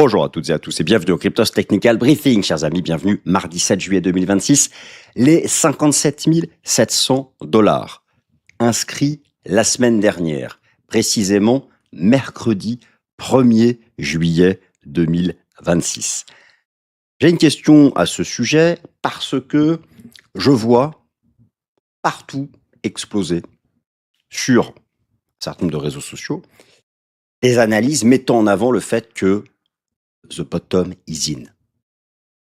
Bonjour à toutes et à tous et bienvenue au Cryptos Technical Briefing, chers amis, bienvenue mardi 7 juillet 2026. Les 57 700 dollars inscrits la semaine dernière, précisément mercredi 1er juillet 2026. J'ai une question à ce sujet parce que je vois partout exploser sur un certain nombre de réseaux sociaux des analyses mettant en avant le fait que the bottom is in.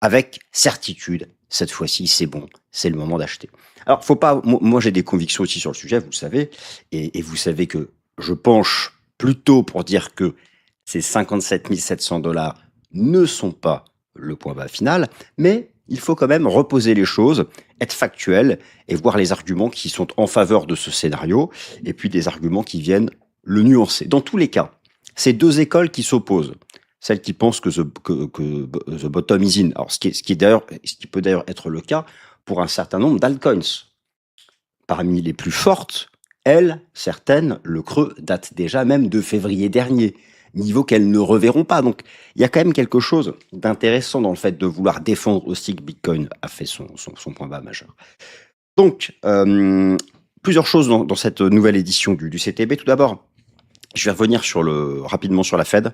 Avec certitude, cette fois-ci, c'est bon, c'est le moment d'acheter. Alors, faut pas. Moi, j'ai des convictions aussi sur le sujet, vous le savez, et vous savez que je penche plutôt pour dire que ces 57 700 dollars ne sont pas le point bas final, mais il faut quand même reposer les choses, être factuel et voir les arguments qui sont en faveur de ce scénario, et puis des arguments qui viennent le nuancer. Dans tous les cas, c'est deux écoles qui s'opposent. Celle qui pense que the bottom is in. Alors, ce qui peut d'ailleurs être le cas pour un certain nombre d'altcoins. Parmi les plus fortes, certaines, le creux date déjà même de février dernier, niveau qu'elles ne reverront pas. Donc, il y a quand même quelque chose d'intéressant dans le fait de vouloir défendre aussi que Bitcoin a fait son point bas majeur. Donc, plusieurs choses dans cette nouvelle édition du CTB. Tout d'abord, je vais revenir rapidement sur la Fed.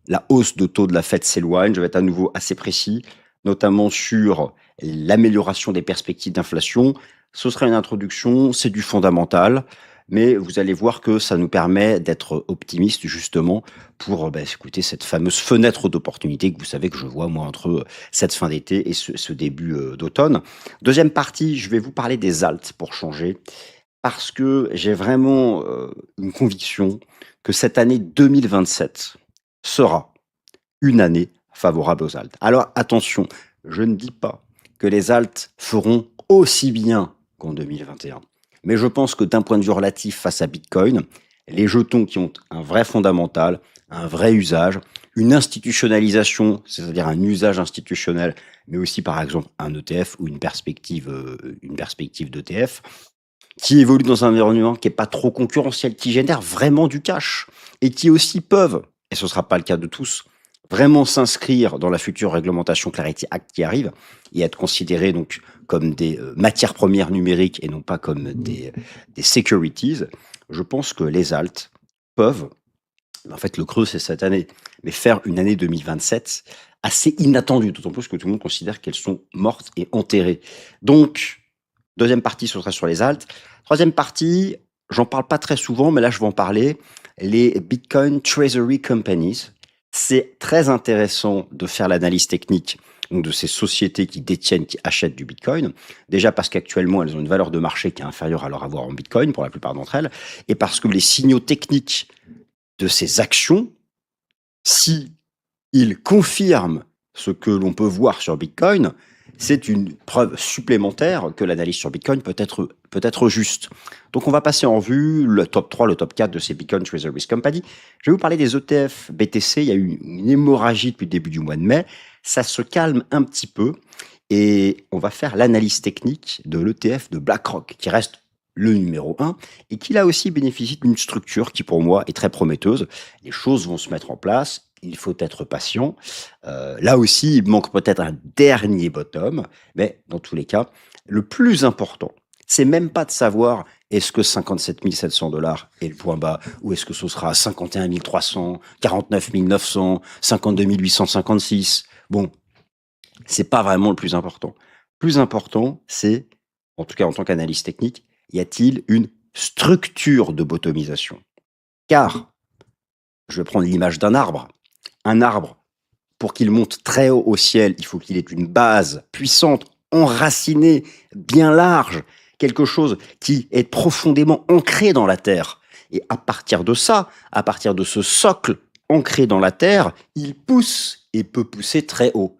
La hausse de taux de la Fed s'éloigne. Je vais être à nouveau assez précis, notamment sur l'amélioration des perspectives d'inflation. Ce sera une introduction, c'est du fondamental, mais vous allez voir que ça nous permet d'être optimistes justement pour écouter cette fameuse fenêtre d'opportunité que vous savez que je vois moi entre cette fin d'été et ce début d'automne. Deuxième partie, je vais vous parler des alts pour changer, parce que j'ai vraiment une conviction que cette année 2027 sera une année favorable aux alts. Alors attention, je ne dis pas que les alts feront aussi bien qu'en 2021. Mais je pense que d'un point de vue relatif face à Bitcoin, les jetons qui ont un vrai fondamental, un vrai usage, une institutionnalisation, c'est-à-dire un usage institutionnel, mais aussi par exemple un ETF ou une perspective d'ETF, qui évolue dans un environnement qui n'est pas trop concurrentiel, qui génère vraiment du cash et qui aussi peuvent, et ce ne sera pas le cas de tous, vraiment s'inscrire dans la future réglementation Clarity Act qui arrive et être considérés donc comme des matières premières numériques et non pas comme des securities. Je pense que les alts peuvent, en fait le creux c'est cette année, mais faire une année 2027 assez inattendue, d'autant plus que tout le monde considère qu'elles sont mortes et enterrées. Donc, deuxième partie, ce sera sur les alts. Troisième partie, j'en parle pas très souvent, mais là je vais en parler, les Bitcoin Treasury Companies. C'est très intéressant de faire l'analyse technique donc de ces sociétés qui détiennent, qui achètent du Bitcoin. Déjà parce qu'actuellement, elles ont une valeur de marché qui est inférieure à leur avoir en Bitcoin pour la plupart d'entre elles, et parce que les signaux techniques de ces actions, si ils confirment ce que l'on peut voir sur Bitcoin, c'est une preuve supplémentaire que l'analyse sur Bitcoin peut être juste. Donc on va passer en revue le top 3, le top 4 de ces Bitcoin Treasury Company. Je vais vous parler des ETF BTC. Il y a eu une hémorragie depuis le début du mois de mai. Ça se calme un petit peu et on va faire l'analyse technique de l'ETF de BlackRock, qui reste le numéro 1 et qui là aussi bénéficie d'une structure qui pour moi est très prometteuse. Les choses vont se mettre en place. Il faut être patient. Là aussi, il manque peut-être un dernier bottom, mais dans tous les cas, le plus important, c'est même pas de savoir est-ce que 57 700 dollars est le point bas, ou est-ce que ce sera 51 300, 49 900, 52 856. Bon, c'est pas vraiment le plus important. Plus important, c'est, en tout cas en tant qu'analyste technique, y a-t-il une structure de bottomisation? Car, je vais prendre l'image d'un arbre. Un arbre, pour qu'il monte très haut au ciel, il faut qu'il ait une base puissante, enracinée, bien large, quelque chose qui est profondément ancré dans la terre. Et à partir de ça, à partir de ce socle ancré dans la terre, il pousse et peut pousser très haut.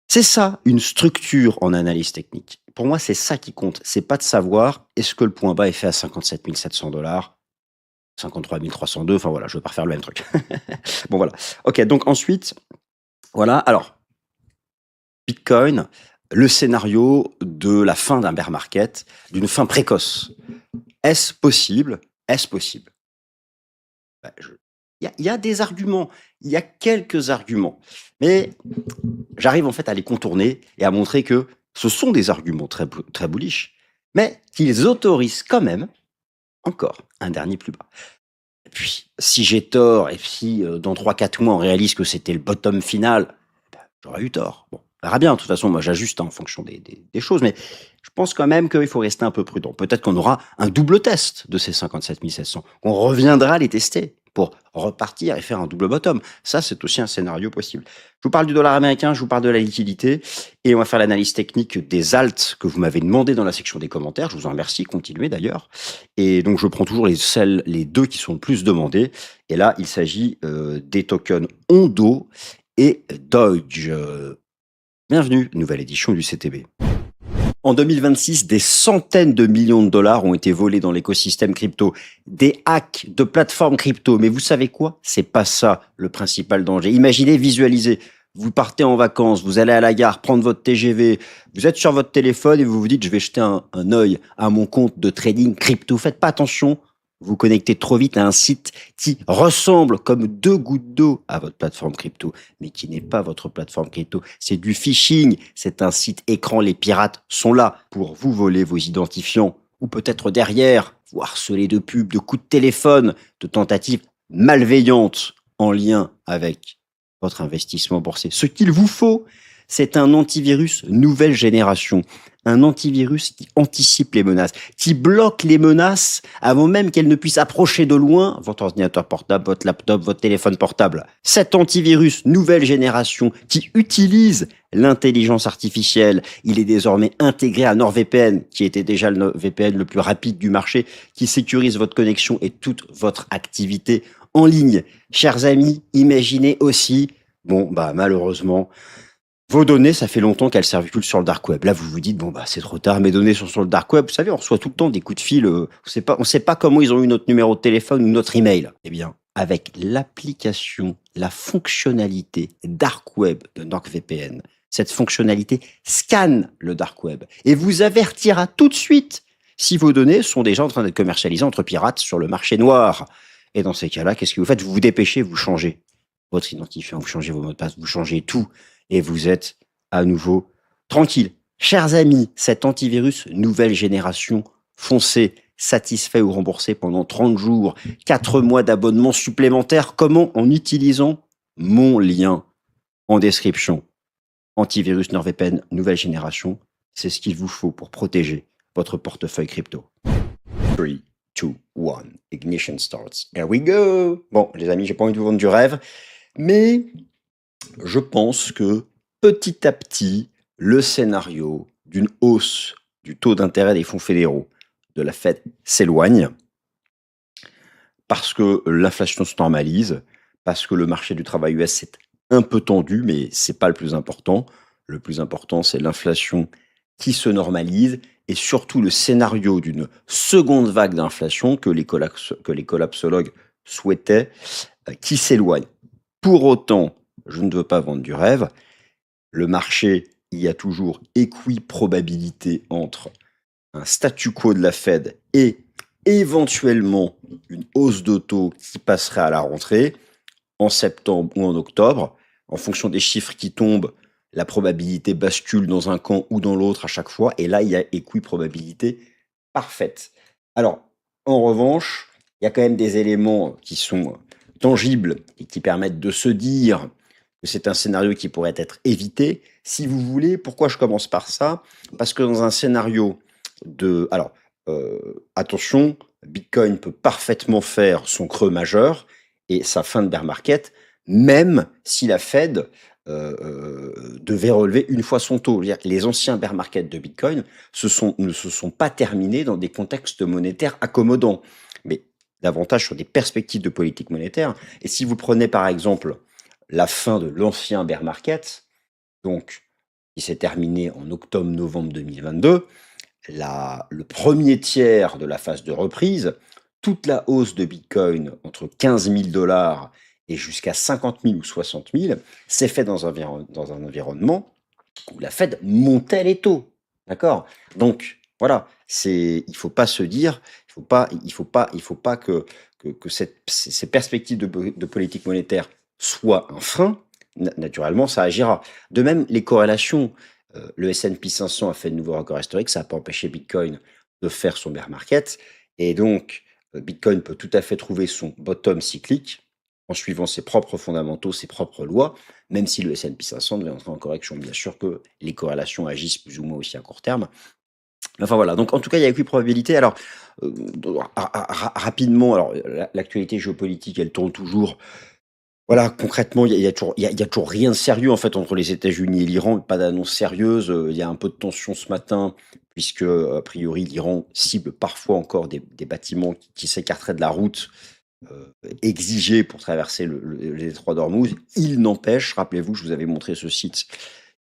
C'est ça, une structure en analyse technique. Pour moi, c'est ça qui compte. C'est pas de savoir est-ce que le point bas est fait à 57 700 dollars, 53 302, enfin voilà, je vais pas refaire le même truc. Bon voilà. Ok, donc ensuite, voilà. Alors, Bitcoin, le scénario de la fin d'un bear market, d'une fin précoce. Est-ce possible? Est-ce possible? Il y a des arguments, il y a quelques arguments, mais j'arrive en fait à les contourner et à montrer que ce sont des arguments très bullish, mais qu'ils autorisent quand même encore un dernier plus bas. Et puis, si j'ai tort et si dans 3 4 mois on réalise que c'était le bottom final, bah, j'aurais eu tort. Bon, on verra bien. De toute façon, moi j'ajuste en fonction des choses, mais je pense quand même qu'il faut rester un peu prudent. Peut-être qu'on aura un double test de ces 57 700. On reviendra les tester pour repartir et faire un double bottom. Ça, c'est aussi un scénario possible. Je vous parle du dollar américain, je vous parle de la liquidité et on va faire l'analyse technique des alts que vous m'avez demandé dans la section des commentaires. Je vous en remercie, continuez d'ailleurs. Et donc, je prends toujours les deux qui sont le plus demandés. Et là, il s'agit des tokens Ondo et Doge. Bienvenue, nouvelle édition du CTB. En 2026, des centaines de millions de dollars ont été volés dans l'écosystème crypto. Des hacks de plateformes crypto. Mais vous savez quoi? C'est pas ça le principal danger. Imaginez, visualisez. Vous partez en vacances, vous allez à la gare prendre votre TGV, vous êtes sur votre téléphone et vous vous dites je vais jeter un œil à mon compte de trading crypto. Faites pas attention, vous connectez trop vite à un site qui ressemble comme deux gouttes d'eau à votre plateforme crypto, mais qui n'est pas votre plateforme crypto. C'est du phishing, c'est un site écran. Les pirates sont là pour vous voler vos identifiants ou peut-être derrière, vous harceler de pubs, de coups de téléphone, de tentatives malveillantes en lien avec votre investissement boursier. Ce qu'il vous faut, c'est un antivirus nouvelle génération. Un antivirus qui anticipe les menaces, qui bloque les menaces avant même qu'elles ne puissent approcher de loin votre ordinateur portable, votre laptop, votre téléphone portable. Cet antivirus nouvelle génération qui utilise l'intelligence artificielle, il est désormais intégré à NordVPN, qui était déjà le VPN le plus rapide du marché, qui sécurise votre connexion et toute votre activité en ligne. Chers amis, imaginez aussi, malheureusement, vos données, ça fait longtemps qu'elles circulent sur le dark web. Là, vous vous dites, c'est trop tard, mes données sont sur le dark web. Vous savez, on reçoit tout le temps des coups de fil. On sait pas comment ils ont eu notre numéro de téléphone ou notre email. Eh bien, avec l'application, la fonctionnalité dark web de NordVPN, cette fonctionnalité scanne le dark web et vous avertira tout de suite si vos données sont déjà en train d'être commercialisées entre pirates sur le marché noir. Et dans ces cas-là, qu'est-ce que vous faites? Vous vous dépêchez, vous changez votre identifiant, vous changez vos mots de passe, vous changez tout. Et vous êtes à nouveau tranquille. Chers amis, cet antivirus nouvelle génération, foncez, satisfait ou remboursé pendant 30 jours, 4 mois d'abonnement supplémentaire. Comment? En utilisant mon lien en description. Antivirus NordVPN nouvelle génération, c'est ce qu'il vous faut pour protéger votre portefeuille crypto. 3, 2, 1, ignition starts. Here we go. Bon, les amis, j'ai pas envie de vous vendre du rêve, mais je pense que petit à petit, le scénario d'une hausse du taux d'intérêt des fonds fédéraux de la Fed s'éloigne parce que l'inflation se normalise, parce que le marché du travail US est un peu tendu, mais c'est pas le plus important. Le plus important, c'est l'inflation qui se normalise et surtout le scénario d'une seconde vague d'inflation que les collapsologues souhaitaient, qui s'éloigne. Pour autant, je ne veux pas vendre du rêve. Le marché, il y a toujours équiprobabilité entre un statu quo de la Fed et éventuellement une hausse de taux qui passerait à la rentrée en septembre ou en octobre. En fonction des chiffres qui tombent, la probabilité bascule dans un camp ou dans l'autre à chaque fois. Et là, il y a équiprobabilité parfaite. Alors, en revanche, il y a quand même des éléments qui sont tangibles et qui permettent de se dire que c'est un scénario qui pourrait être évité. Si vous voulez, pourquoi je commence par ça? Parce que dans un scénario de... Alors, attention, Bitcoin peut parfaitement faire son creux majeur et sa fin de bear market, même si la Fed devait relever une fois son taux. Les anciens bear market de Bitcoin ne se sont pas terminés dans des contextes monétaires accommodants, mais davantage sur des perspectives de politique monétaire. Et si vous prenez par exemple la fin de l'ancien bear market, donc qui s'est terminé en octobre-novembre 2022, le premier tiers de la phase de reprise, toute la hausse de Bitcoin entre 15 000 $ et jusqu'à 50 000 ou 60 000 s'est fait dans un environnement où la Fed montait les taux. D'accord? Donc, voilà, il faut pas se dire, il faut pas que ces perspectives de politique monétaire soient un frein, naturellement, ça agira. De même, les corrélations, le S&P 500 a fait de nouveaux records historiques, ça n'a pas empêché Bitcoin de faire son bear market. Et donc, Bitcoin peut tout à fait trouver son bottom cyclique en suivant ses propres fondamentaux, ses propres lois, même si le S&P 500 devait entrer en correction. Bien sûr que les corrélations agissent plus ou moins aussi à court terme. Enfin voilà, donc en tout cas, il y a aucune probabilité. Alors, euh, rapidement, alors l'actualité géopolitique, elle tourne toujours. Voilà, concrètement, il y a toujours rien de sérieux en fait entre les États-Unis et l'Iran, pas d'annonce sérieuse. Il y a un peu de tension ce matin, puisque a priori l'Iran cible parfois encore des bâtiments qui s'écarteraient de la route exigée pour traverser le détroit d'Ormuz. Il n'empêche, rappelez-vous, je vous avais montré ce site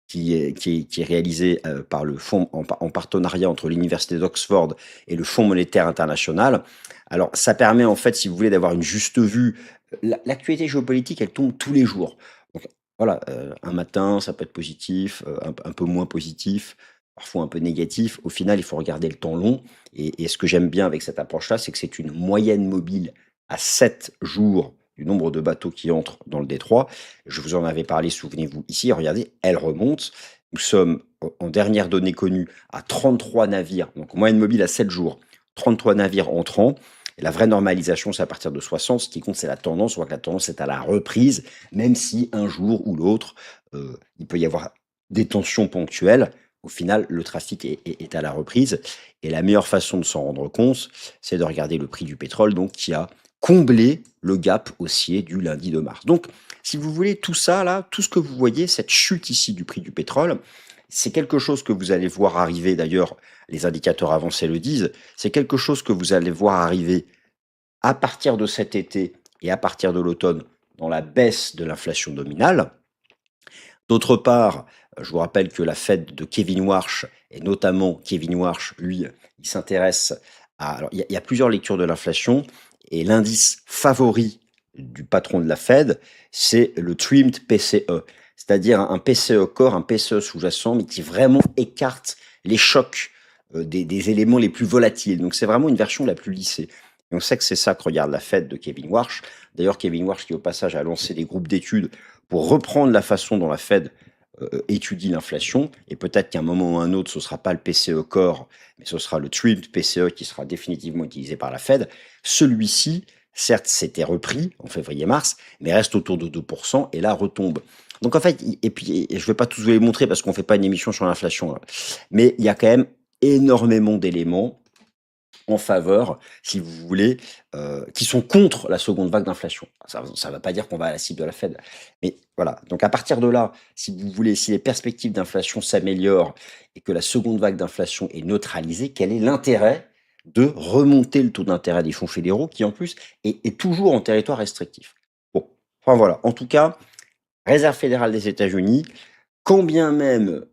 qui est réalisé par le fonds en partenariat entre l'Université d'Oxford et le Fonds monétaire international. Alors, ça permet en fait, si vous voulez, d'avoir une juste vue. L'actualité géopolitique, elle tombe tous les jours. Donc, voilà, un matin, ça peut être positif, un peu moins positif, parfois un peu négatif. Au final, il faut regarder le temps long. Et ce que j'aime bien avec cette approche-là, c'est que c'est une moyenne mobile à 7 jours du nombre de bateaux qui entrent dans le détroit. Je vous en avais parlé, souvenez-vous, ici, regardez, elle remonte. Nous sommes, en dernière donnée connue, à 33 navires, donc moyenne mobile à 7 jours, 33 navires entrants. Et la vraie normalisation, c'est à partir de 60. Ce qui compte, c'est la tendance. On voit que la tendance est à la reprise, même si un jour ou l'autre, il peut y avoir des tensions ponctuelles. Au final, le trafic est à la reprise. Et la meilleure façon de s'en rendre compte, c'est de regarder le prix du pétrole, donc qui a comblé le gap haussier du lundi de mars. Donc, si vous voulez, tout ça, là, tout ce que vous voyez, cette chute ici du prix du pétrole, c'est quelque chose que vous allez voir arriver, d'ailleurs, les indicateurs avancés le disent, c'est quelque chose que vous allez voir arriver à partir de cet été et à partir de l'automne dans la baisse de l'inflation nominale. D'autre part, je vous rappelle que la Fed de Kevin Warsh, et notamment Kevin Warsh, lui, il s'intéresse à... Alors, il y a plusieurs lectures de l'inflation, et l'indice favori du patron de la Fed, c'est le Trimmed PCE, c'est-à-dire un PCE core, un PCE sous-jacent, mais qui vraiment écarte les chocs des éléments les plus volatiles. Donc c'est vraiment une version la plus lissée. Et on sait que c'est ça que regarde la Fed de Kevin Warsh. D'ailleurs, Kevin Warsh qui au passage a lancé des groupes d'études pour reprendre la façon dont la Fed étudie l'inflation, et peut-être qu'à un moment ou un autre, ce ne sera pas le PCE core, mais ce sera le Trimmed PCE qui sera définitivement utilisé par la Fed. Celui-ci, certes, s'était repris en février-mars, mais reste autour de 2%, et là retombe. Donc en fait, et puis je ne vais pas tous vous les montrer parce qu'on ne fait pas une émission sur l'inflation, là. Mais il y a quand même énormément d'éléments en faveur, si vous voulez, qui sont contre la seconde vague d'inflation. Ça ne veut pas dire qu'on va à la cible de la Fed. Mais voilà, donc à partir de là, si vous voulez, si les perspectives d'inflation s'améliorent et que la seconde vague d'inflation est neutralisée, quel est l'intérêt de remonter le taux d'intérêt des fonds fédéraux qui, en plus, est toujours en territoire restrictif? Bon, enfin voilà. En tout cas, Réserve fédérale des États-Unis, quand bien même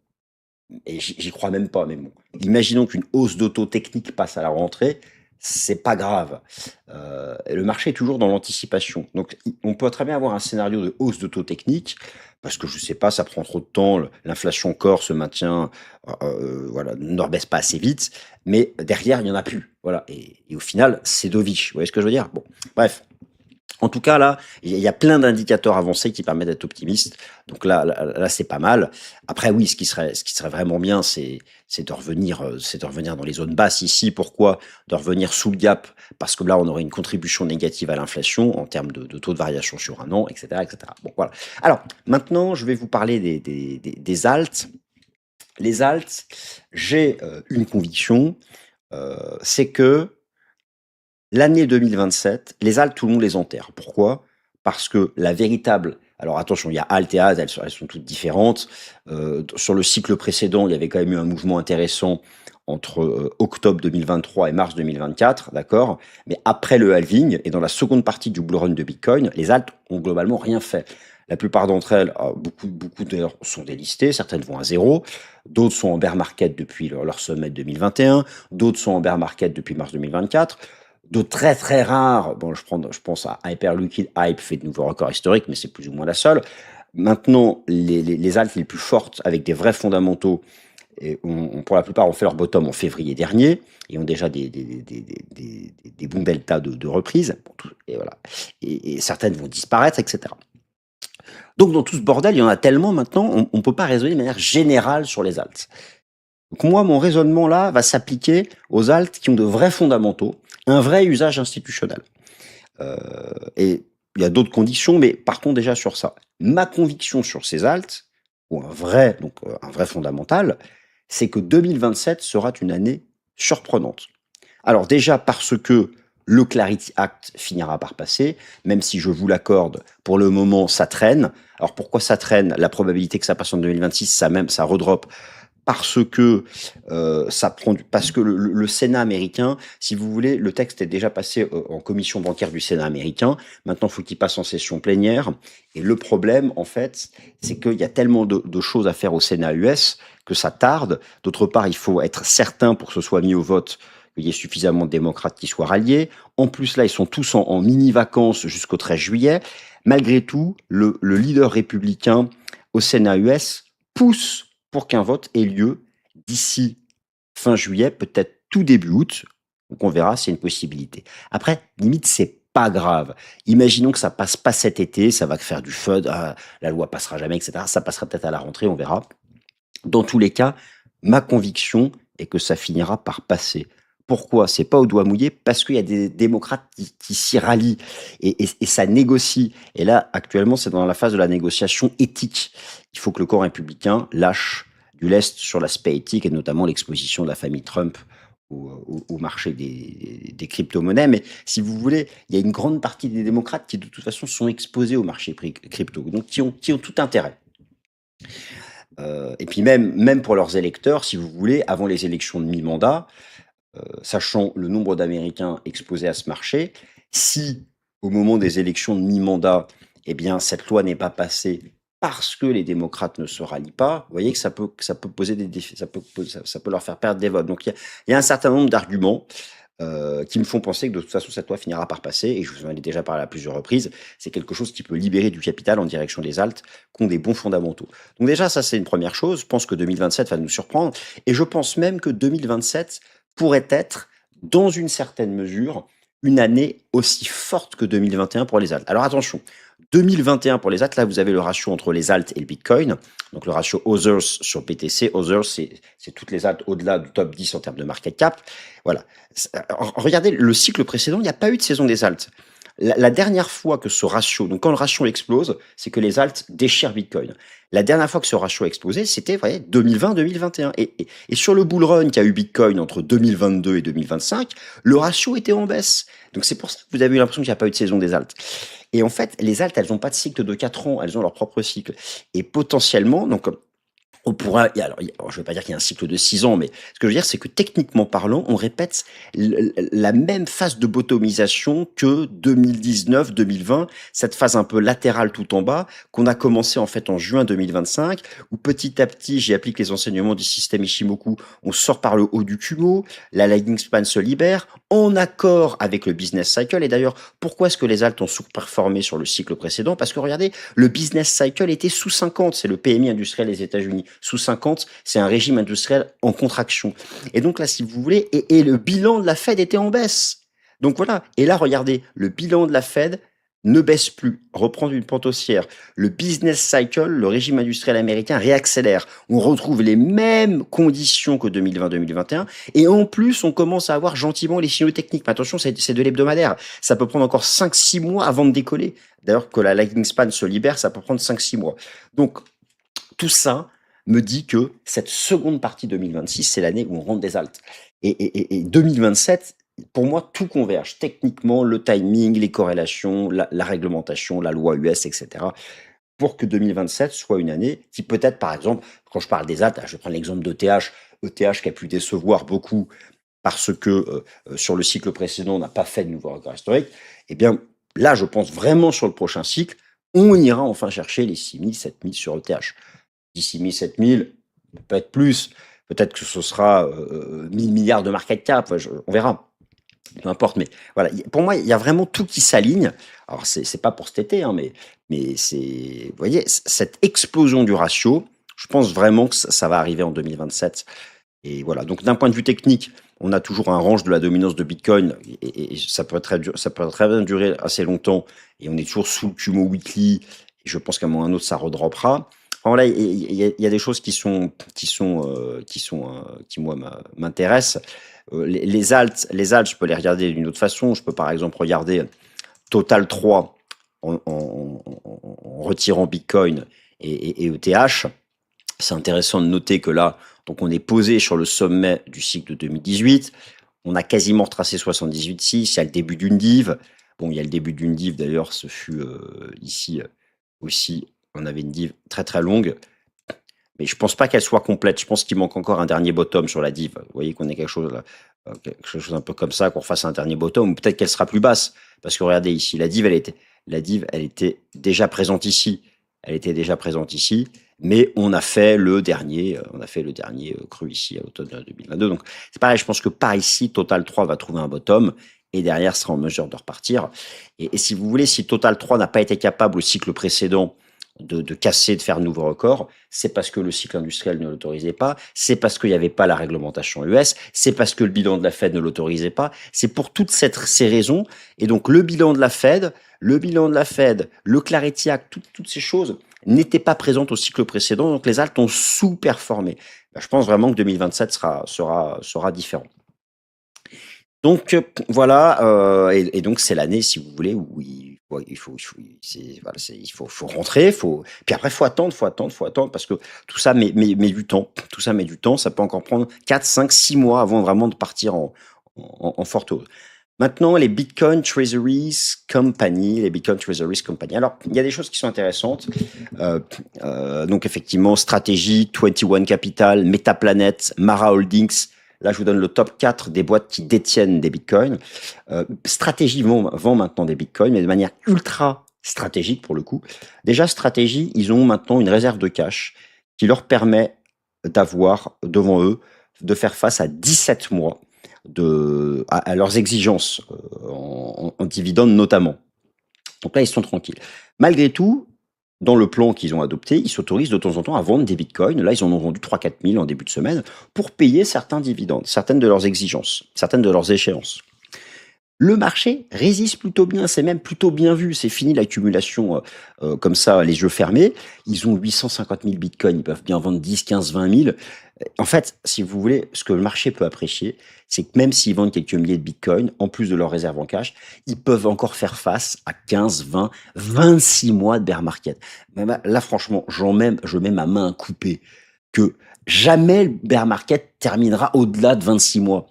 et j'y crois même pas, mais bon. Imaginons qu'une hausse d'auto technique passe à la rentrée, c'est pas grave. Le marché est toujours dans l'anticipation. Donc, on peut très bien avoir un scénario de hausse d'auto technique, parce que je sais pas, ça prend trop de temps, l'inflation core se maintient, voilà, ne rebaisse pas assez vite, mais derrière, il y en a plus. Voilà. Et au final, c'est dovish. Vous voyez ce que je veux dire? Bon, bref. En tout cas, là, il y a plein d'indicateurs avancés qui permettent d'être optimiste. Donc là, c'est pas mal. Après, oui, ce qui serait vraiment bien, c'est de revenir, dans les zones basses ici. Pourquoi? De revenir sous le gap, parce que là, on aurait une contribution négative à l'inflation en termes de taux de variation sur un an, etc., etc. Bon, voilà. Alors, maintenant, je vais vous parler des alts. Les alts, j'ai une conviction, c'est que l'année 2027, les alts, tout le monde les enterre. Pourquoi? Parce que la véritable... Alors attention, il y a alt et alt, elles sont toutes différentes. Sur le cycle précédent, il y avait quand même eu un mouvement intéressant entre octobre 2023 et mars 2024, d'accord? Mais après le halving et dans la seconde partie du bull run de Bitcoin, les alts ont globalement rien fait. La plupart d'entre elles, beaucoup d'ailleurs, sont délistées, certaines vont à zéro, d'autres sont en bear market depuis leur sommet de 2021, d'autres sont en bear market depuis mars 2024. De très très rares, bon, je pense à Hyperliquid Hype fait de nouveaux records historiques, mais c'est plus ou moins la seule. Maintenant, les alts les plus fortes avec des vrais fondamentaux, et pour la plupart, ont fait leur bottom en février dernier et ont déjà des bons deltas de reprise. Bon, et voilà. Et certaines vont disparaître, etc. Donc, dans tout ce bordel, il y en a tellement maintenant, on ne peut pas raisonner de manière générale sur les alts. Donc, moi, mon raisonnement là va s'appliquer aux alts qui ont de vrais fondamentaux, un vrai usage institutionnel. Et il y a d'autres conditions, mais partons déjà sur ça. Ma conviction sur ces alts, ou un vrai fondamental, c'est que 2027 sera une année surprenante. Alors déjà parce que le Clarity Act finira par passer, même si je vous l'accorde, pour le moment ça traîne. Alors pourquoi ça traîne? La probabilité que ça passe en 2026, ça redrop parce que parce que le Sénat américain, si vous voulez, le texte est déjà passé en commission bancaire du Sénat américain. Maintenant, il faut qu'il passe en session plénière. Et le problème, en fait, c'est qu'il y a tellement de choses à faire au Sénat US que ça tarde. D'autre part, il faut être certain pour que ce soit mis au vote qu'il y ait suffisamment de démocrates qui soient ralliés. En plus, là, ils sont tous en mini-vacances jusqu'au 13 juillet. Malgré tout, le leader républicain au Sénat US pousse pour qu'un vote ait lieu d'ici fin juillet, peut-être tout début août. Donc on verra, c'est une possibilité. Après, limite, c'est pas grave. Imaginons que ça passe pas cet été, ça va faire du FUD, la loi passera jamais, etc. Ça passera peut-être à la rentrée, on verra. Dans tous les cas, ma conviction est que ça finira par passer. Pourquoi? C'est pas au doigt mouillé, parce qu'il y a des démocrates qui s'y rallient et ça négocie. Et là, actuellement, c'est dans la phase de la négociation éthique. Il faut que le camp républicain lâche du lest sur l'aspect éthique et notamment l'exposition de la famille Trump au marché des crypto-monnaies. Mais si vous voulez, il y a une grande partie des démocrates qui, de toute façon, sont exposés au marché crypto, donc qui ont tout intérêt. Et puis même pour leurs électeurs, si vous voulez, avant les élections de mi-mandat, sachant le nombre d'Américains exposés à ce marché, si au moment des élections de mi-mandat, eh bien, cette loi n'est pas passée parce que les démocrates ne se rallient pas, vous voyez que ça peut poser des défis, ça peut leur faire perdre des votes. Donc il y a un certain nombre d'arguments qui me font penser que de toute façon cette loi finira par passer, et je vous en ai déjà parlé à plusieurs reprises, c'est quelque chose qui peut libérer du capital en direction des alts qui ont des bons fondamentaux. Donc déjà, ça c'est une première chose, je pense que 2027 va nous surprendre, et je pense même que 2027 pourrait être, dans une certaine mesure, une année aussi forte que 2021 pour les alts. Alors attention, 2021 pour les alts, là vous avez le ratio entre les alts et le Bitcoin, donc le ratio Others sur BTC. Others, c'est toutes les alts au-delà du top 10 en termes de market cap. Voilà. Regardez le cycle précédent, il n'y a pas eu de saison des alts. La dernière fois que ce ratio, donc quand le ratio explose, c'est que les alts déchirent Bitcoin. La dernière fois que ce ratio a explosé, c'était 2020-2021. Et sur le bull run qu'a eu Bitcoin entre 2022 et 2025, le ratio était en baisse. Donc c'est pour ça que vous avez eu l'impression qu'il n'y a pas eu de saison des alts. Et en fait, les alts, elles n'ont pas de cycle de 4 ans, elles ont leur propre cycle. Et potentiellement, donc on pourra, alors, je ne vais pas dire qu'il y a un cycle de 6 ans, mais ce que je veux dire, c'est que techniquement parlant, on répète la même phase de bottomisation que 2019-2020, cette phase un peu latérale tout en bas, qu'on a commencé en fait en juin 2025, où petit à petit, j'y applique les enseignements du système Ishimoku, on sort par le haut du Kumo, la Lightning Span se libère, en accord avec le business cycle. Et d'ailleurs, pourquoi est-ce que les alts ont sous-performé sur le cycle précédent? Parce que regardez, le business cycle était sous 50, c'est le PMI industriel des États-Unis. Sous 50, c'est un régime industriel en contraction. Et donc là, si vous voulez, et le bilan de la Fed était en baisse. Donc voilà. Et là, regardez, le bilan de la Fed ne baisse plus, reprend une pente haussière. Le business cycle, le régime industriel américain réaccélère. On retrouve les mêmes conditions que 2020-2021. Et en plus, on commence à avoir gentiment les signaux techniques. Mais attention, c'est de l'hebdomadaire. Ça peut prendre encore 5-6 mois avant de décoller. D'ailleurs, que la Lightning Span se libère, ça peut prendre 5-6 mois. Donc, tout ça me dit que cette seconde partie 2026, c'est l'année où on rentre des alts. Et 2027, pour moi, tout converge. Techniquement, le timing, les corrélations, la réglementation, la loi US, etc. Pour que 2027 soit une année qui peut-être, par exemple, quand je parle des alts, je vais prendre l'exemple d'ETH, ETH qui a pu décevoir beaucoup parce que sur le cycle précédent, on n'a pas fait de nouveau record historique. Eh bien, là, je pense vraiment sur le prochain cycle, on ira enfin chercher les 6 000, 7 000 sur ETH. 6 000, 7 000, peut-être plus, peut-être que ce sera 1000 milliards de market cap, on verra, peu importe, mais voilà, pour moi, il y a vraiment tout qui s'aligne. Alors, c'est pas pour cet été, hein, mais c'est, vous voyez, cette explosion du ratio, Je pense vraiment que ça va arriver en 2027. Et voilà. Donc, d'un point de vue technique, on a toujours un range de la dominance de Bitcoin et ça peut ça peut très bien durer assez longtemps. Et on est toujours sous le Kumo Weekly. Et je pense qu'à un moment ou à un autre, ça redroppera. Enfin, voilà, il y a des choses qui moi m'intéressent. Les alts, je peux les regarder d'une autre façon. Je peux par exemple regarder Total 3 en retirant Bitcoin et ETH. C'est intéressant de noter que là, donc on est posé sur le sommet du cycle de 2018. On a quasiment retracé 78,6. Il y a le début d'une div. Bon, il y a le début d'une div d'ailleurs. Ce fut ici aussi. On avait une div très très longue. Mais je pense pas qu'elle soit complète. Je pense qu'il manque encore un dernier bottom sur la div. Vous voyez qu'on est quelque chose un peu comme ça, qu'on fasse un dernier bottom. Ou peut-être qu'elle sera plus basse. Parce que regardez ici, la div, elle était déjà présente ici. Elle était déjà présente ici. Mais on a fait le dernier cru ici à automne 2022. Donc c'est pareil, je pense que par ici, Total 3 va trouver un bottom et derrière sera en mesure de repartir. Et si vous voulez, si Total 3 n'a pas été capable au cycle précédent de casser, de faire de nouveaux records, c'est parce que le cycle industriel ne l'autorisait pas, c'est parce qu'il n'y avait pas la réglementation US, c'est parce que le bilan de la Fed ne l'autorisait pas, c'est pour toutes ces raisons. Et donc le bilan de la Fed, le Clarity Act, toutes ces choses n'étaient pas présentes au cycle précédent, donc les alts ont sous-performé. Ben, je pense vraiment que 2027 sera différent. Donc voilà, et donc c'est l'année, si vous voulez, où il faut rentrer, puis après faut attendre, parce que tout ça met du temps, ça peut encore prendre 4, 5, 6 mois avant vraiment de partir en forte hausse. Maintenant, les Bitcoin Treasuries Company. Alors, il y a des choses qui sont intéressantes. Donc, effectivement, Strategy, 21 Capital, Metaplanet, Mara Holdings. Là, je vous donne le top 4 des boîtes qui détiennent des bitcoins. Strategy vend maintenant des bitcoins, mais de manière ultra stratégique pour le coup. Déjà, Strategy, ils ont maintenant une réserve de cash qui leur permet d'avoir devant eux, de faire face à 17 mois à leurs exigences en dividendes notamment. Donc là, ils sont tranquilles. Malgré tout, dans le plan qu'ils ont adopté, ils s'autorisent de temps en temps à vendre des bitcoins. Là, ils en ont vendu 3-4 000 en début de semaine pour payer certains dividendes, certaines de leurs exigences, certaines de leurs échéances. Le marché résiste plutôt bien, c'est même plutôt bien vu. C'est fini l'accumulation comme ça, les yeux fermés. Ils ont 850 000 bitcoins, ils peuvent bien vendre 10, 15, 20 000. En fait, si vous voulez, ce que le marché peut apprécier, c'est que même s'ils vendent quelques milliers de bitcoins, en plus de leurs réserves en cash, ils peuvent encore faire face à 15, 20, 26 mois de bear market. Mais là, franchement, je mets ma main à couper que jamais le bear market terminera au-delà de 26 mois.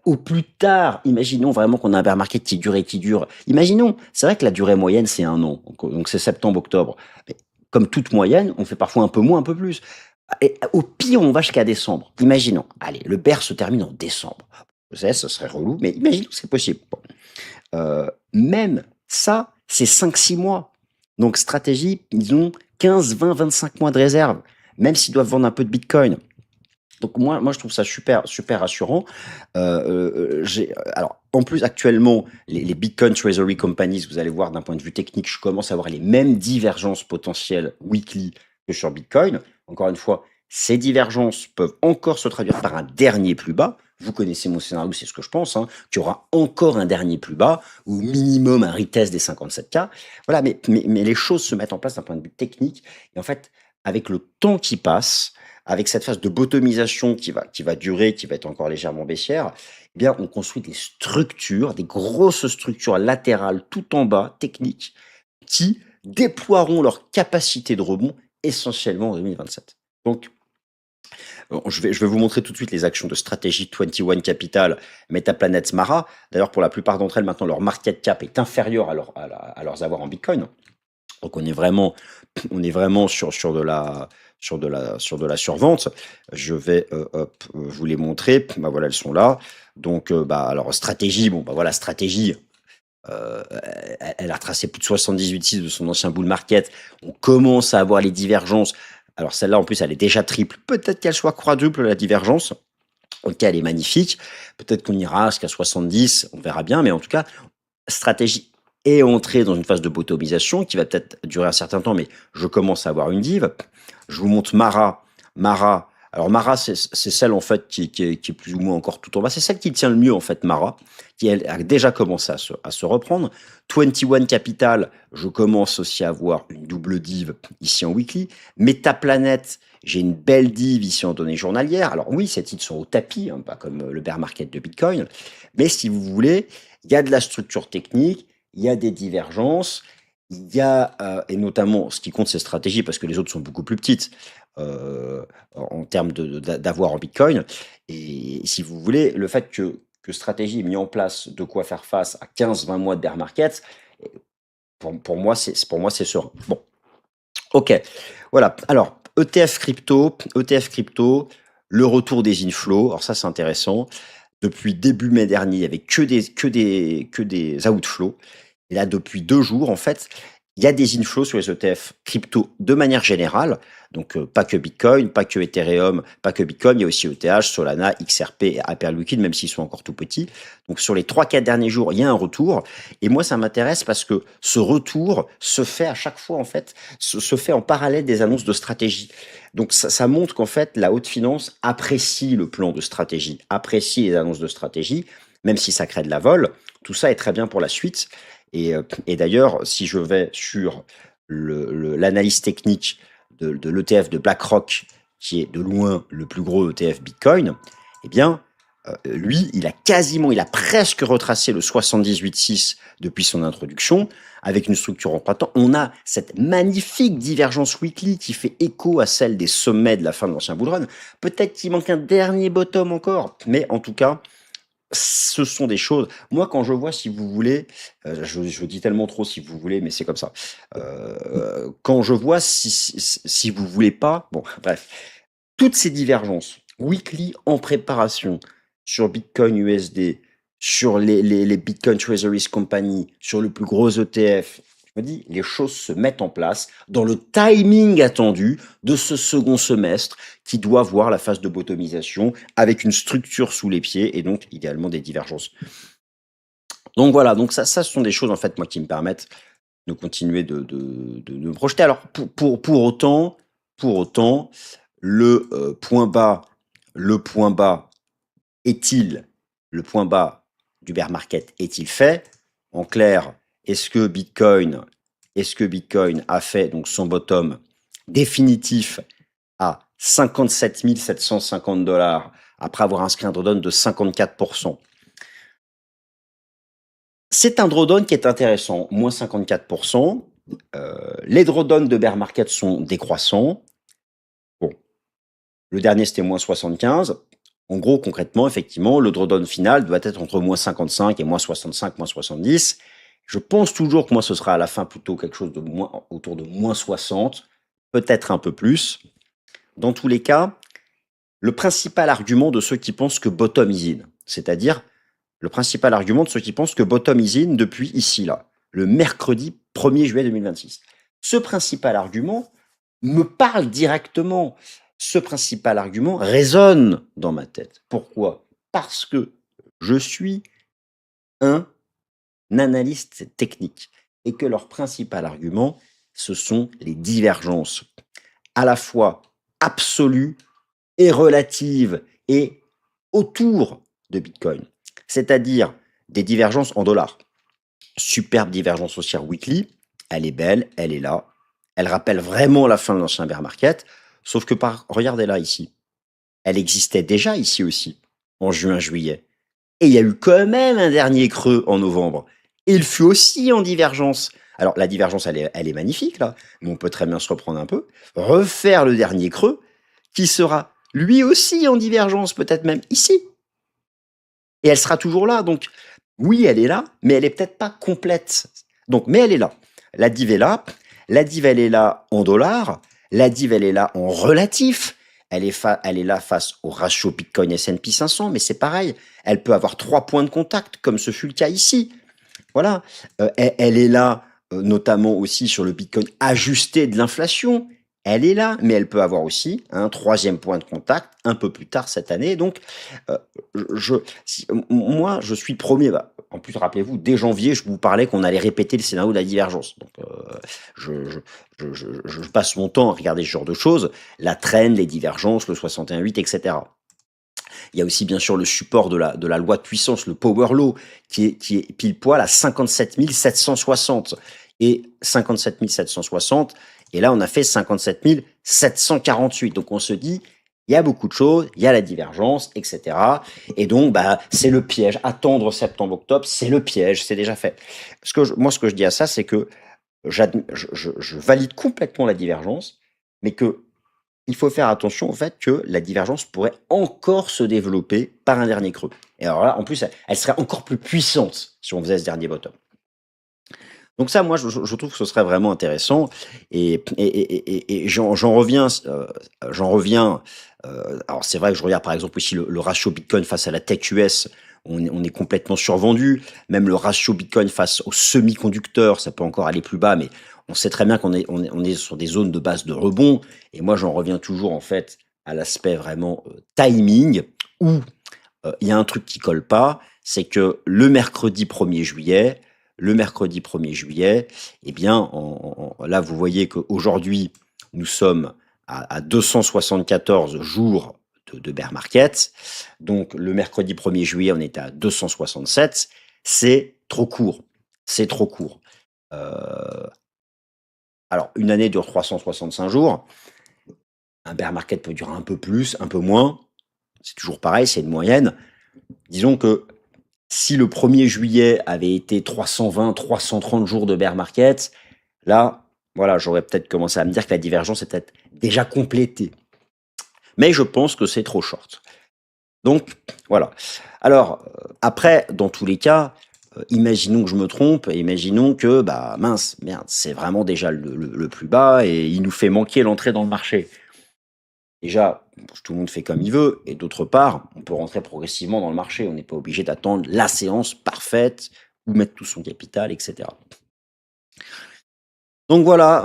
Au plus tard, imaginons vraiment qu'on a un bear market qui dure et qui dure. Imaginons, c'est vrai que la durée moyenne, c'est 1 an. Donc c'est septembre-octobre. Mais comme toute moyenne, on fait parfois un peu moins, un peu plus. Et au pire, on va jusqu'à décembre. Imaginons. Allez, le bear se termine en décembre. Je sais, ce serait relou, mais imaginons que c'est possible. Bon. Même ça, c'est 5-6 mois. Donc stratégie, ils ont 15, 20, 25 mois de réserve, même s'ils doivent vendre un peu de bitcoin. Donc moi, je trouve ça super, super rassurant. Alors, en plus, actuellement, les Bitcoin Treasury Companies, vous allez voir d'un point de vue technique, je commence à avoir les mêmes divergences potentielles weekly que sur Bitcoin. Encore une fois, ces divergences peuvent encore se traduire par un dernier plus bas. Vous connaissez mon scénario, c'est ce que je pense, qu'il y aura encore un dernier plus bas, ou minimum un retest des 57K. Voilà, mais les choses se mettent en place d'un point de vue technique. Et en fait, avec le temps qui passe, avec cette phase de bottomisation qui va durer, qui va être encore légèrement baissière, eh bien, on construit des structures, des grosses structures latérales tout en bas, techniques, qui déploieront leur capacité de rebond essentiellement en 2027. Donc, je vais vous montrer tout de suite les actions de Strategy 21 Capital, Metaplanet, Mara. D'ailleurs, pour la plupart d'entre elles, maintenant, leur market cap est inférieur à leurs avoirs en Bitcoin. Donc, on est vraiment sur de la survente. Je vais vous les montrer. Bah, voilà, elles sont là. Donc, alors, stratégie, stratégie. Elle a retracé plus de 78,6 de son ancien bull market. On commence à avoir les divergences. Alors, celle-là, en plus, elle est déjà triple. Peut-être qu'elle soit quadruple, la divergence. Ok, elle est magnifique. Peut-être qu'on ira jusqu'à 70. On verra bien. Mais en tout cas, stratégie est entré dans une phase de bottomisation qui va peut-être durer un certain temps, mais je commence à avoir une div. Je vous montre Mara. Alors Mara, c'est celle en fait qui est plus ou moins encore tout en bas. C'est celle qui tient le mieux en fait, Mara, qui elle, a déjà commencé à se reprendre. 21 Capital, je commence aussi à avoir une double div ici en weekly. Metaplanet, j'ai une belle div ici en données journalières. Alors oui, ces titres sont au tapis, hein, pas comme le bear market de Bitcoin. Mais si vous voulez, il y a de la structure technique, il y a des divergences, il y a, et notamment, ce qui compte, c'est stratégie, parce que les autres sont beaucoup plus petites en termes d'avoir en Bitcoin. Et si vous voulez, le fait que stratégie ait mis en place de quoi faire face à 15-20 mois de bear market, pour moi, c'est serein. Bon, ok. Voilà. Alors, ETF crypto, le retour des inflows. Alors ça, c'est intéressant. Depuis début mai dernier, il n'y avait que des outflows. Et là, depuis 2 jours, en fait, il y a des inflows sur les ETF crypto de manière générale. Donc, pas que Bitcoin, pas que Ethereum, pas que Bitcoin. Il y a aussi ETH, Solana, XRP et Hyperliquid, même s'ils sont encore tout petits. Donc, sur les 3-4 derniers jours, il y a un retour. Et moi, ça m'intéresse parce que ce retour se fait à chaque fois, en fait, se fait en parallèle des annonces de stratégie. Donc, ça montre qu'en fait, la haute finance apprécie le plan de stratégie, apprécie les annonces de stratégie, même si ça crée de la vol. Tout ça est très bien pour la suite. Et d'ailleurs, si je vais sur l'analyse technique de l'ETF de BlackRock, qui est de loin le plus gros ETF Bitcoin, eh bien, lui, il a presque retracé le 78,6 depuis son introduction, avec une structure en printemps. On a cette magnifique divergence weekly qui fait écho à celle des sommets de la fin de l'ancien bull run. Peut-être qu'il manque un dernier bottom encore, mais en tout cas, ce sont des choses. Moi, quand je vois, si vous voulez, je dis tellement trop si vous voulez, mais c'est comme ça. Quand je vois, si vous voulez pas, bon, bref, toutes ces divergences weekly en préparation sur Bitcoin USD, sur les Bitcoin Treasuries Company, sur le plus gros ETF, je me dis, les choses se mettent en place dans le timing attendu de ce second semestre qui doit voir la phase de bottomisation avec une structure sous les pieds et donc idéalement des divergences. Donc voilà, donc ça ce sont des choses en fait moi qui me permettent de continuer de me projeter. Alors pour autant, le point bas est-il, le point bas du bear market est-il fait? En clair, est-ce que Bitcoin a fait donc son bottom définitif à 57 750 $ après avoir inscrit un drawdown de 54%? C'est un drawdown qui est intéressant, moins 54%. Les drawdowns de bear market sont décroissants. Bon, le dernier c'était moins 75. En gros, concrètement, effectivement, le drawdown final doit être entre moins 55 et moins 65, moins 70. Je pense toujours que moi, ce sera à la fin plutôt quelque chose de moins, autour de moins 60, peut-être un peu plus. Dans tous les cas, le principal argument de ceux qui pensent que bottom is in, c'est-à-dire le principal argument de ceux qui pensent que bottom is in depuis ici, là, le mercredi 1er juillet 2026. Ce principal argument me parle directement. Ce principal argument résonne dans ma tête. Pourquoi? Parce que je suis un analyste technique et que leur principal argument, ce sont les divergences à la fois absolues et relatives et autour de Bitcoin, c'est-à-dire des divergences en dollars. Superbe divergence haussière weekly, elle est belle, elle est là, elle rappelle vraiment la fin de l'ancien bear market, sauf que regardez là ici, elle existait déjà ici aussi, en juin-juillet. Et il y a eu quand même un dernier creux en novembre. Et il fut aussi en divergence. Alors la divergence, elle est magnifique là, mais on peut très bien se reprendre un peu, refaire le dernier creux, qui sera lui aussi en divergence, peut-être même ici. Et elle sera toujours là. Donc oui, elle est là, mais elle est peut-être pas complète. Donc, mais elle est là. La div est là. La div, elle est là en dollars. La div, elle est là en relatif. Elle est là face au ratio Bitcoin S&P 500, mais c'est pareil. Elle peut avoir 3 points de contact, comme ce fut le cas ici. Voilà. Elle est là, notamment aussi sur le Bitcoin ajusté de l'inflation. Elle est là, mais elle peut avoir aussi un 3e point de contact un peu plus tard cette année. Donc, moi, je suis le premier. en plus, rappelez-vous, dès janvier, je vous parlais qu'on allait répéter le scénario de la divergence. Donc, je, je passe mon temps à regarder ce genre de choses, la trend, les divergences, le 61.8, etc. Il y a aussi bien sûr le support de la loi de puissance, le power law, qui est pile poil à 57 760. Et 57 760, et là on a fait 57 748. Donc on se dit, il y a beaucoup de choses, il y a la divergence, etc. Et donc, bah, c'est le piège. Attendre septembre-octobre, c'est le piège, c'est déjà fait. Moi, ce que je dis à ça, c'est que je valide complètement la divergence, mais que il faut faire attention au fait que la divergence pourrait encore se développer par un dernier creux. Et alors là, en plus, elle serait encore plus puissante si on faisait ce dernier bottom. Donc ça, moi, je trouve que ce serait vraiment intéressant. Et j'en reviens, alors c'est vrai que je regarde par exemple aussi le ratio Bitcoin face à la tech US. On est complètement survendu. Même le ratio Bitcoin face aux semi-conducteurs, ça peut encore aller plus bas, mais on sait très bien on est sur des zones de base de rebond. Et moi, j'en reviens toujours en fait à l'aspect vraiment timing, où il y a un truc qui colle pas, c'est que le mercredi 1er juillet, eh bien, là, vous voyez qu'aujourd'hui, nous sommes à 274 jours de bear market. Donc, le mercredi 1er juillet, on est à 267. C'est trop court. C'est trop court. Alors, une année dure 365 jours. Un bear market peut durer un peu plus, un peu moins. C'est toujours pareil, c'est une moyenne. Disons que si le 1er juillet avait été 320, 330 jours de bear market, là, voilà, j'aurais peut-être commencé à me dire que la divergence est peut-être déjà complétée. Mais je pense que c'est trop short. Donc, voilà. Alors, après, dans tous les cas, imaginons que je me trompe, et imaginons que, bah mince, merde, c'est vraiment déjà le plus bas et il nous fait manquer l'entrée dans le marché. Déjà, tout le monde fait comme il veut, et d'autre part, on peut rentrer progressivement dans le marché. On n'est pas obligé d'attendre la séance parfaite ou mettre tout son capital, etc. Donc voilà,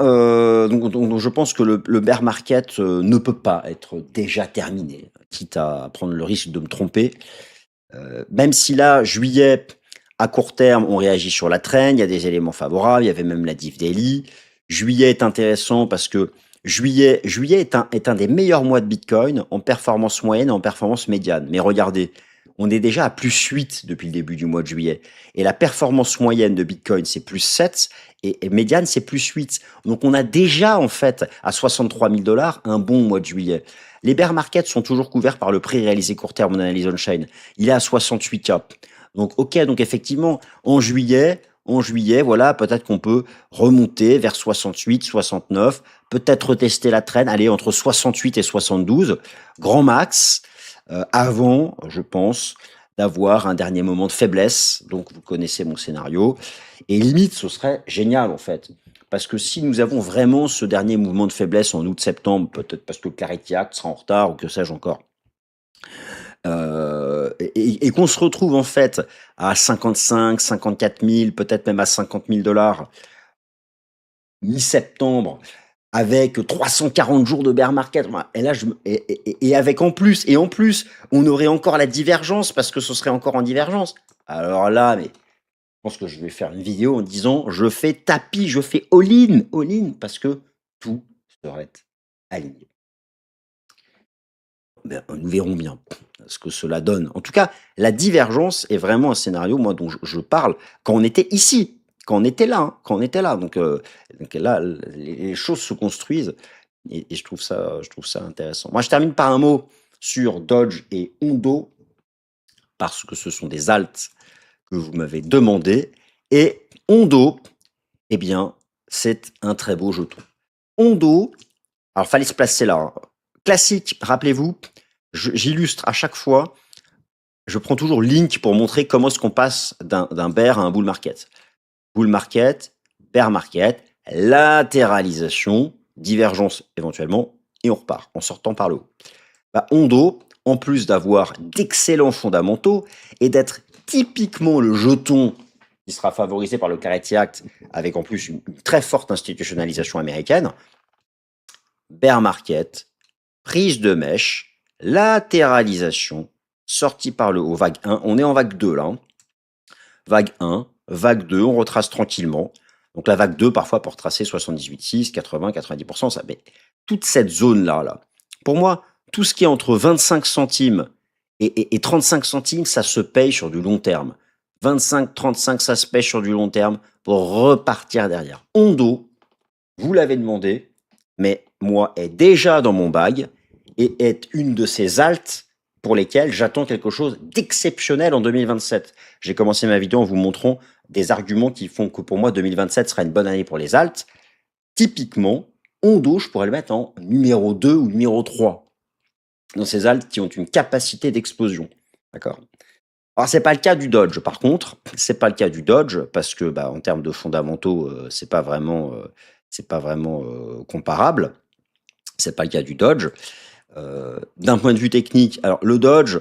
donc je pense que le bear market ne peut pas être déjà terminé, quitte à prendre le risque de me tromper. Même si là, juillet, à court terme, on réagit sur la trend, il y a des éléments favorables, il y avait même la div daily. Juillet est intéressant parce que juillet est un des meilleurs mois de Bitcoin en performance moyenne et en performance médiane. Mais regardez, on est déjà à +8 depuis le début du mois de juillet. Et la performance moyenne de Bitcoin, c'est +7 et médiane, c'est +8. Donc on a déjà, en fait, à 63 000 $ un bon mois de juillet. Les bear markets sont toujours couverts par le prix réalisé court terme en analyse on-chain. Il est à 68K. Donc, ok, donc effectivement, en juillet, voilà, peut-être qu'on peut remonter vers 68, 69, peut-être retester la traîne, aller entre 68 et 72, grand max, avant, je pense, d'avoir un dernier moment de faiblesse. Donc, vous connaissez mon scénario. Et limite, ce serait génial, en fait. Parce que si nous avons vraiment ce dernier mouvement de faiblesse en août-septembre, peut-être parce que le Clarity Act sera en retard ou que sais-je encore, et qu'on se retrouve en fait à 55, 54 000, peut-être même à 50 000 $ mi-septembre, avec 340 jours de bear market. Et là, et avec en plus, on aurait encore la divergence parce que ce serait encore en divergence. Alors là, mais je pense que je vais faire une vidéo en disant je fais tapis, je fais all-in, parce que tout serait aligné. Ben, nous verrons bien ce que cela donne. En tout cas, la divergence est vraiment un scénario, moi, dont je parle quand on était ici, quand on était là, hein, quand on était là. Donc là, les choses se construisent et je trouve ça intéressant. Moi, je termine par un mot sur Dodge et Ondo parce que ce sont des alts que vous m'avez demandé. Et Ondo, eh bien, c'est un très beau jeton. Ondo, alors fallait se placer là, hein. Classique, rappelez-vous, j'illustre à chaque fois, je prends toujours Link pour montrer comment est-ce qu'on passe d'un bear à un bull market. Bull market, bear market, latéralisation, divergence éventuellement, et on repart en sortant par le haut. Bah, Ondo, en plus d'avoir d'excellents fondamentaux et d'être typiquement le jeton qui sera favorisé par le Clarity Act, avec en plus une très forte institutionnalisation américaine, bear market, prise de mèche, latéralisation, sortie par le haut, vague 1, on est en vague 2 là, hein. vague 1, vague 2, on retrace tranquillement. Donc la vague 2, parfois, pour retracer 78,6, 80, 90%, ça, mais toute cette zone-là, là, pour moi, tout ce qui est entre 25 centimes et 35 centimes, ça se paye sur du long terme. 25, 35, ça se paye sur du long terme pour repartir derrière. Ondo, vous l'avez demandé, mais moi, est déjà dans mon bag et est une de ces altes pour lesquelles j'attends quelque chose d'exceptionnel en 2027. J'ai commencé ma vidéo en vous montrant des arguments qui font que pour moi, 2027 sera une bonne année pour les altes. Typiquement, Ondo, je pourrais le mettre en numéro 2 ou numéro 3 dans ces altes qui ont une capacité d'explosion. D'accord. Alors, c'est pas le cas du Dodge, par contre. C'est pas le cas du Dodge parce que, bah, en termes de fondamentaux, c'est pas vraiment comparable. C'est pas le cas du Dodge. D'un point de vue technique, alors le Dodge,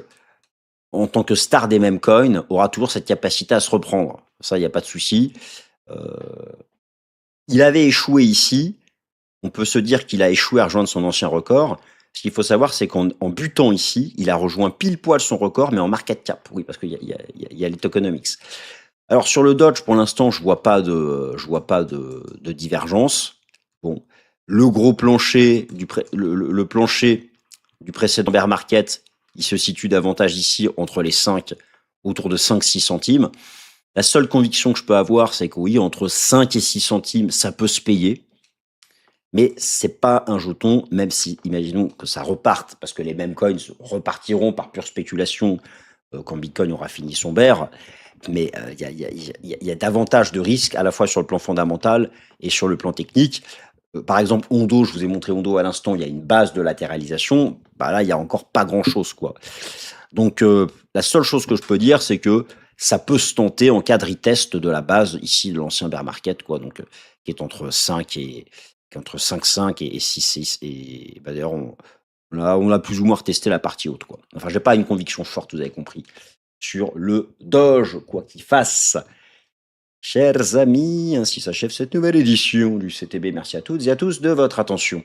en tant que star des mêmes coins, aura toujours cette capacité à se reprendre. Ça, il n'y a pas de souci. Euh, il avait échoué ici. On peut se dire qu'il a échoué à rejoindre son ancien record. Ce qu'il faut savoir, c'est qu'en butant ici, il a rejoint pile poil son record, mais en market cap. Oui, parce qu'il y a les tokenomics. Alors sur le Dodge, pour l'instant, je vois pas de divergence. Bon, le gros plancher le plancher du précédent bear market, il se situe davantage ici entre les 5, autour de 5-6 centimes. La seule conviction que je peux avoir, c'est que oui, entre 5 et 6 centimes, ça peut se payer. Mais c'est pas un jeton, même si, imaginons que ça reparte, parce que les mêmes coins repartiront par pure spéculation quand Bitcoin aura fini son bear. Mais il y a davantage de risques, à la fois sur le plan fondamental et sur le plan technique. Par exemple, Ondo, je vous ai montré Ondo à l'instant, il y a une base de latéralisation. Bah là, il y a encore pas grand-chose, quoi. Donc, la seule chose que je peux dire, c'est que ça peut se tenter en cas de retest de la base, ici, de l'ancien bear market, quoi. Donc, qui est entre 5 et, qui est entre 5,5 et 6,6. Et bah, d'ailleurs, on a plus ou moins retesté la partie haute, quoi. Enfin, j'ai pas une conviction forte, vous avez compris, sur le Doge, quoi qu'il fasse. Chers amis, ainsi s'achève cette nouvelle édition du CTB. Merci à toutes et à tous de votre attention.